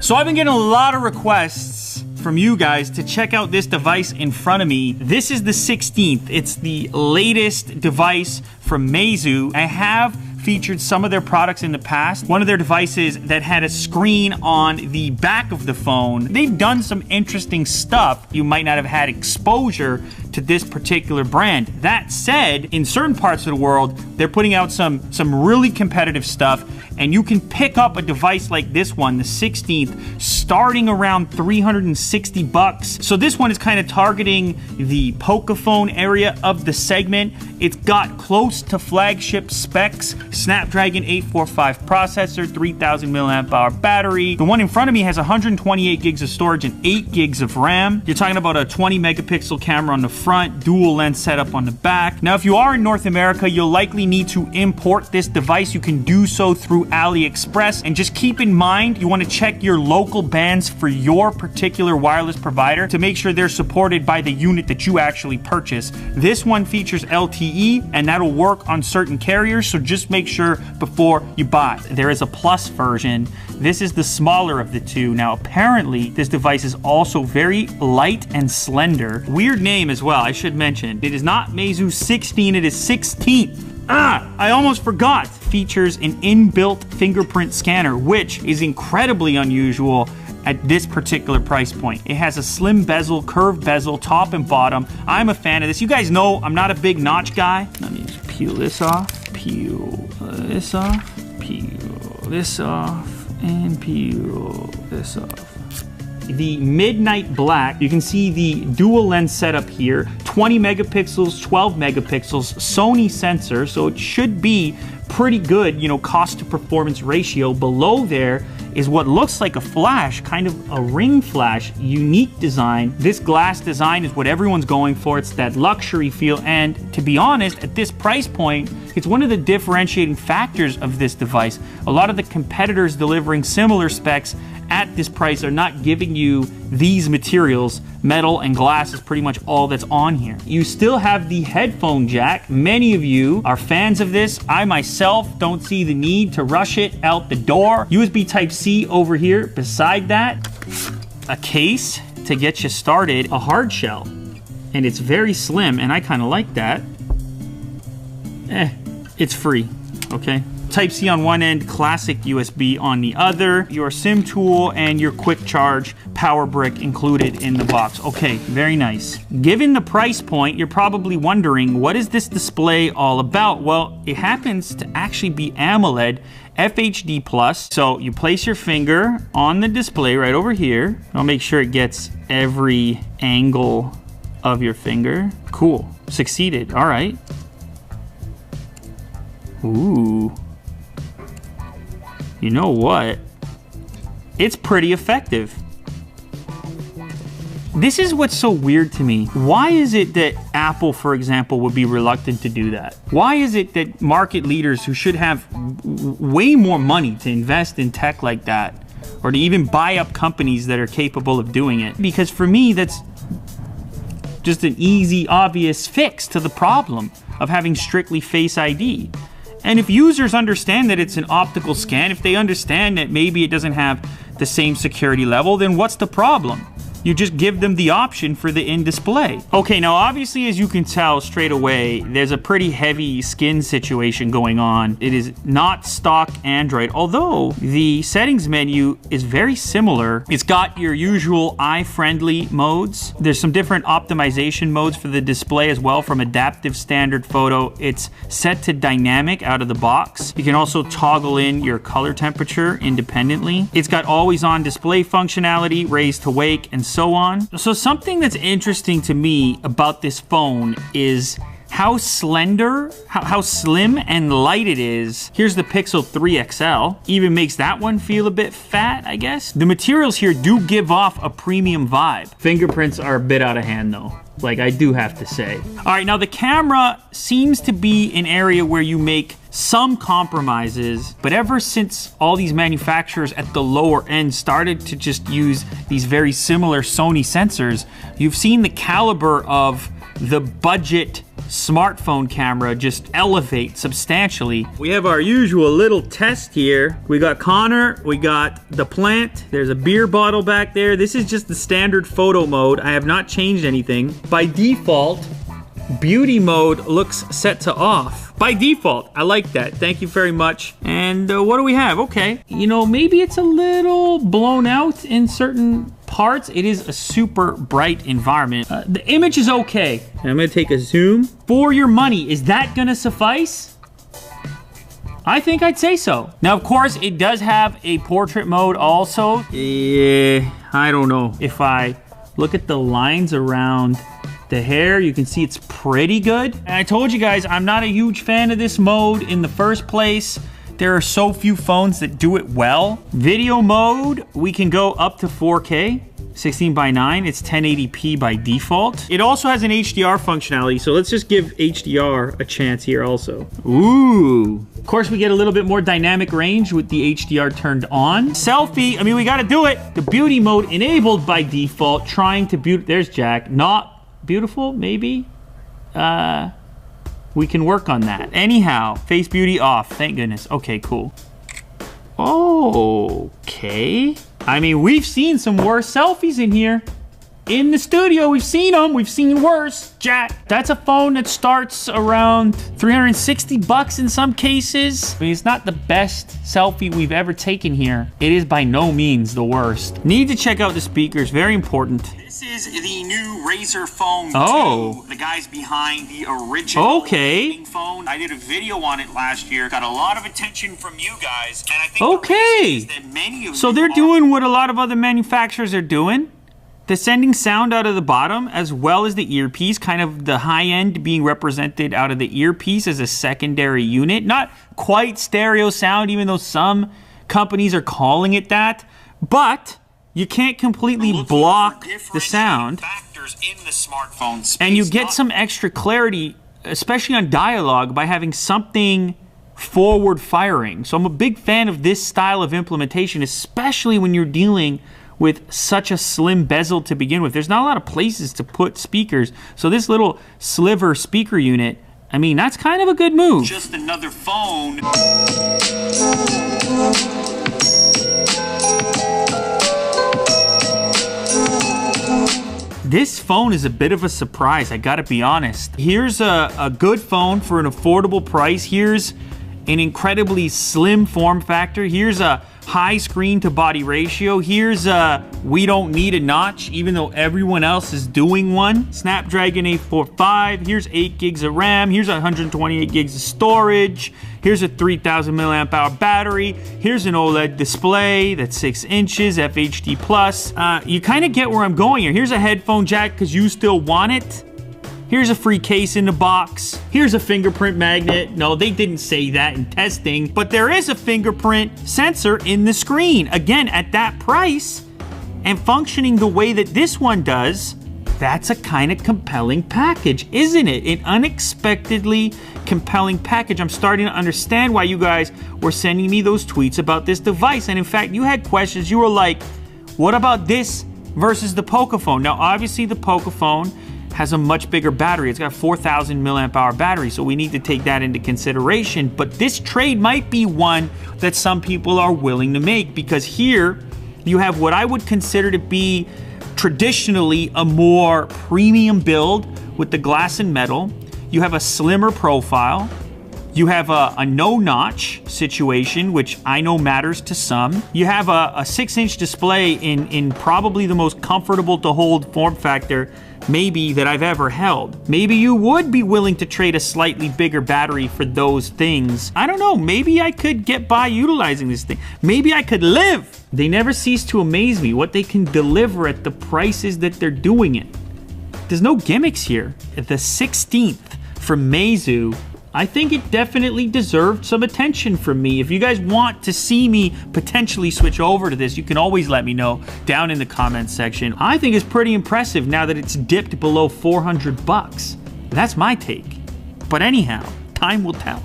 So I've been getting a lot of requests from you guys to check out this device in front of me. This is the 16th. It's the latest device from Meizu. I have featured some of their products in the past. One of their devices that had a screen on the back of the phone. They've done some interesting stuff. You might not have had exposure to this particular brand. That said, in certain parts of the world, they're putting out some really competitive stuff, and you can pick up a device like this one, the 16th, starting around 360 bucks. So this one is kind of targeting the Pocophone area of the segment. It's got close to flagship specs, Snapdragon 845 processor, 3000 milliamp hour battery. The one in front of me has 128 gigs of storage and 8 gigs of RAM. You're talking about a 20 megapixel camera on the front, dual lens setup on the back. Now, if you are in North America, you'll likely need to import this device. You can do so through AliExpress, and just keep in mind, you want to check your local bands for your particular wireless provider to make sure they're supported by the unit that you actually purchase. This one features LTE, and that'll work on certain carriers, so just make sure before you buy. There is a Plus version. This is the smaller of the two. Now, apparently, this device is also very light and slender. Weird name as well, I should mention. It is not Meizu 16, it is 16th. I almost forgot. Features an inbuilt fingerprint scanner, which is incredibly unusual at this particular price point. It has a slim bezel, curved bezel, top and bottom. I'm a fan of this. You guys know I'm not a big notch guy. Let me just peel this off, peel this off, peel this off, and peel this off. The Midnight Black, you can see the dual lens setup here, 20 megapixels, 12 megapixels, Sony sensor, so it should be pretty good, you know, cost to performance ratio. Below there is what looks like a flash, kind of a ring flash, unique design. This glass design is what everyone's going for. It's that luxury feel, and to be honest, at this price point, it's one of the differentiating factors of this device. A lot of the competitors delivering similar specs at this price are not giving you these materials. Metal and glass is pretty much all that's on here. You still have the headphone jack. Many of you are fans of this. I myself don't see the need to rush it out the door. USB Type-C over here. Beside that, a case to get you started, a hard shell. And it's very slim, and I kind of like that. It's free, okay? Type-C on one end, classic USB on the other, your SIM tool, and your quick charge power brick included in the box. Okay, very nice. Given the price point, you're probably wondering, what is this display all about? Well, it happens to actually be AMOLED FHD+. So you place your finger on the display right over here. I'll make sure it gets every angle of your finger. Cool, succeeded, all right. Ooh. You know what? It's pretty effective. This is what's so weird to me. Why is it that Apple, for example, would be reluctant to do that? Why is it that market leaders who should have way more money to invest in tech like that, or to even buy up companies that are capable of doing it? Because for me, that's just an easy, obvious fix to the problem of having strictly Face ID. And if users understand that it's an optical scan, if they understand that maybe it doesn't have the same security level, then what's the problem? You just give them the option for the in-display. Okay, now obviously, as you can tell straight away, there's a pretty heavy skin situation going on. It is not stock Android, although the settings menu is very similar. It's got your usual eye-friendly modes. There's some different optimization modes for the display as well, from adaptive standard photo. It's set to dynamic out of the box. You can also toggle in your color temperature independently. It's got always-on display functionality, raise to wake, and so on. So something that's interesting to me about this phone is how slender, how slim and light it is. Here's the Pixel 3 XL. Even makes that one feel a bit fat, I guess. The materials here do give off a premium vibe. Fingerprints are a bit out of hand though. Like, I do have to say. All right, now the camera seems to be an area where you make some compromises, but ever since all these manufacturers at the lower end started to just use these very similar Sony sensors, you've seen the caliber of the budget smartphone camera just elevate substantially. We have our usual little test here. We got Connor, we got the plant, there's a beer bottle back there. This is just the standard photo mode. I have not changed anything. By default, beauty mode looks set to off. By default, I like that. Thank you very much. And what do we have? Okay, you know, maybe it's a little blown out in certain parts. It is a super bright environment. The image is okay. And I'm gonna take a zoom. For your money, is that gonna suffice? I think I'd say so. Now, of course, it does have a portrait mode also. Yeah, I don't know. If I look at the lines around the hair, you can see it's pretty good. And I told you guys, I'm not a huge fan of this mode in the first place. There are so few phones that do it well. Video mode, we can go up to 4K, 16:9. It's 1080p by default. It also has an HDR functionality, so let's just give HDR a chance here also. Ooh. Of course, we get a little bit more dynamic range with the HDR turned on. Selfie, I mean, we gotta do it. The beauty mode enabled by default, trying to beauty, there's Jack. Not beautiful, maybe? We can work on that. Anyhow, face beauty off, thank goodness. Okay, cool. Okay. I mean, we've seen some worse selfies in here. In the studio, we've seen them. We've seen worse. Jack, that's a phone that starts around 360 bucks in some cases. I mean, it's not the best selfie we've ever taken here. It is by no means the worst. Need to check out the speakers, very important. This is the new Razer Phone 2. The guys behind the original gaming phone. I did a video on it last year. Got a lot of attention from you guys. And I think the reason is that many of you they're doing what a lot of other manufacturers are doing. They're sending sound out of the bottom as well as the earpiece, kind of the high end being represented out of the earpiece as a secondary unit. Not quite stereo sound, even though some companies are calling it that. But you can't completely block the sound. And you get some extra clarity, especially on dialogue, by having something forward firing. So I'm a big fan of this style of implementation, especially when you're dealing with such a slim bezel to begin with. There's not a lot of places to put speakers. So this little sliver speaker unit, I mean, that's kind of a good move. Just another phone. This phone is a bit of a surprise, I gotta be honest. Here's a good phone for an affordable price. Here's an incredibly slim form factor. Here's a high screen to body ratio. Here's we don't need a notch, even though everyone else is doing one. Snapdragon 845. Here's 8 gigs of RAM. Here's 128 gigs of storage. Here's a 3,000 milliamp hour battery. Here's an OLED display that's 6 inches, FHD+. You kind of get where I'm going here. Here's a headphone jack because you still want it. Here's a free case in the box. Here's a fingerprint magnet. No, they didn't say that in testing, but there is a fingerprint sensor in the screen. Again, at that price and functioning the way that this one does, that's a kind of compelling package, isn't it? An unexpectedly compelling package. I'm starting to understand why you guys were sending me those tweets about this device. And in fact, you had questions. You were like, what about this versus the Pocophone? Now, obviously the Pocophone has a much bigger battery. It's got a 4,000 milliamp hour battery, so we need to take that into consideration. But this trade might be one that some people are willing to make, because here you have what I would consider to be traditionally a more premium build with the glass and metal. You have a slimmer profile. You have a no-notch situation, which I know matters to some. You have a 6-inch display in probably the most comfortable to hold form factor maybe that I've ever held. Maybe you would be willing to trade a slightly bigger battery for those things. I don't know, maybe I could get by utilizing this thing. Maybe I could live. They never cease to amaze me what they can deliver at the prices that they're doing it. There's no gimmicks here. At the 16th from Meizu, I think it definitely deserved some attention from me. If you guys want to see me potentially switch over to this, you can always let me know down in the comments section. I think it's pretty impressive now that it's dipped below 400 bucks. That's my take. But anyhow, time will tell.